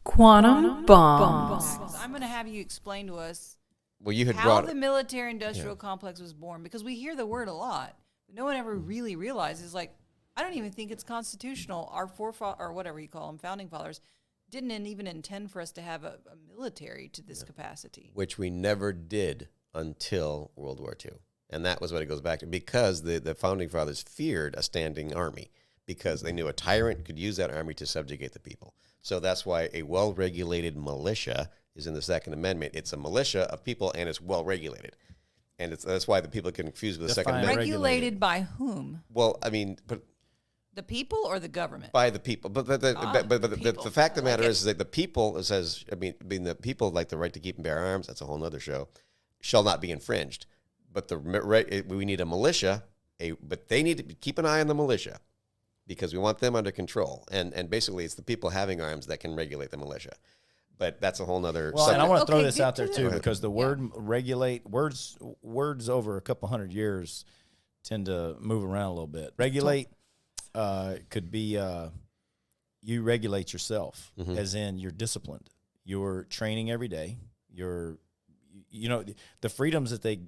Quantum bombs. I'm going to have you explain to us you had how the military-industrial complex was born, because we hear the word a lot, but no one ever really realizes, like, I don't even think it's constitutional. Our forefathers, or whatever you call them, founding fathers, didn't even intend for us to have a military to this capacity. Which we never did until World War II. And that was what it goes back to, because the founding fathers feared a standing army, because they knew a tyrant could use that army to subjugate the people. So that's why a well-regulated militia is in the Second Amendment. It's a militia of people, and it's well-regulated. And that's why the people get confused with the Second Amendment. Regulated by whom? Well, I mean, but the people or the government? by the people. But the fact of the matter is that the people, it says, the people like the right to keep and bear arms, that's a whole other show, shall not be infringed. But we need a militia, but they need to keep an eye on the militia, because we want them under control. And basically, it's the people having arms that can regulate the militia. But that's a whole nother subject. And I want to throw this out there, too, because the word regulate, words over a couple hundred years tend to move around a little bit. Regulate could be you regulate yourself, as in you're disciplined. You're training every day. The freedoms that they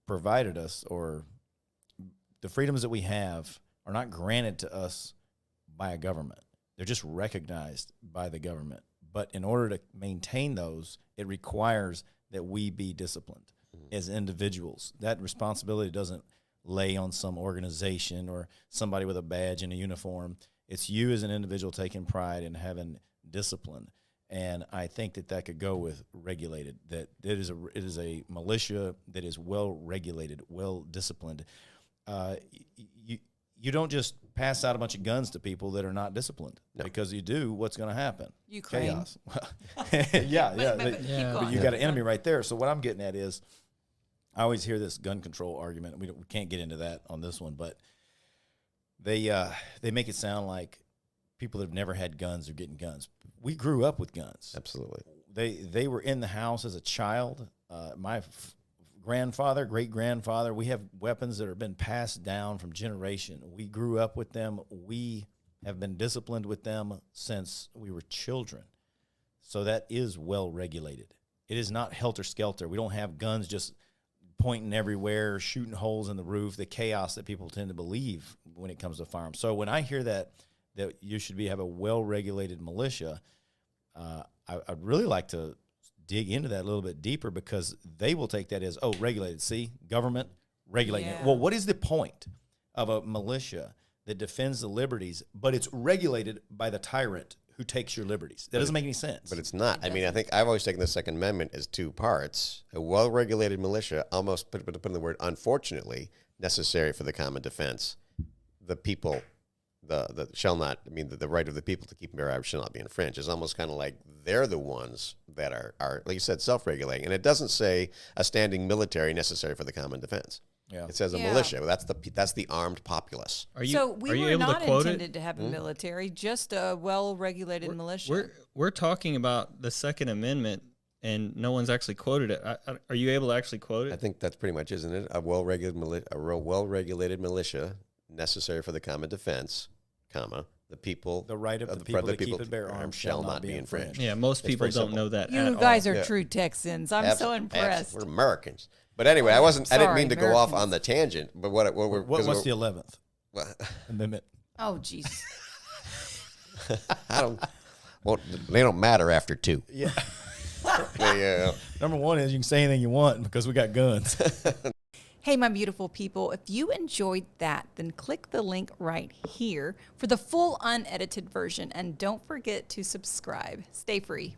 provided us, or the freedoms that we have, are not granted to us by a government. They're just recognized by the government. But in order to maintain those, it requires that we be disciplined as individuals. That responsibility doesn't lay on some organization or somebody with a badge and a uniform. It's you as an individual taking pride in having discipline. And I think that could go with regulated, that it is a militia that is well regulated, well disciplined. You don't just pass out a bunch of guns to people that are not disciplined. No. Because you do, what's going to happen? Ukraine. Chaos. But you got an enemy right there. So what I'm getting at is, I always hear this gun control argument. We can't get into that on this one, but they make it sound like people that have never had guns are getting guns. We grew up with guns. Absolutely. They were in the house as a child. My grandfather, great-grandfather, we have weapons that have been passed down from generation. We grew up with them. We have been disciplined with them since we were children. So that is well-regulated. It is not helter-skelter. We don't have guns just pointing everywhere, shooting holes in the roof, the chaos that people tend to believe when it comes to firearms. So when I hear that you should have a well-regulated militia, I'd really like to dig into that a little bit deeper, because they will take that as, regulated. See, government regulating it. Well, what is the point of a militia that defends the liberties, but it's regulated by the tyrant who takes your liberties? That doesn't make any sense. But it's not. I mean, I think I've always taken the Second Amendment as two parts. A well-regulated militia, almost put in the word, unfortunately, necessary for the common defense. The people, the shall not, the right of the people to keep and bear arms shall not be infringed. It's almost kind of like they're the ones that are, like you said, self-regulating. And it doesn't say a standing military necessary for the common defense. Yeah. It says a militia. That's the armed populace. We were not intended to have a military, just a well-regulated militia. We're talking about the Second Amendment, and no one's actually quoted it. Are you able to actually quote it? I think that's pretty much, isn't it? A well-regulated militia necessary for the common defense, the people, the right of the people to keep and bear arms shall not be infringed. Yeah, most people don't know that. You guys are true Texans. I'm so impressed. We're Americans. But anyway, I didn't mean to go off on the tangent. But what's the 11th Amendment? Oh, jeez. They don't matter after 2. Yeah. Number 1 is you can say anything you want because we got guns. Hey, my beautiful people, if you enjoyed that, then click the link right here for the full unedited version. And don't forget to subscribe. Stay free.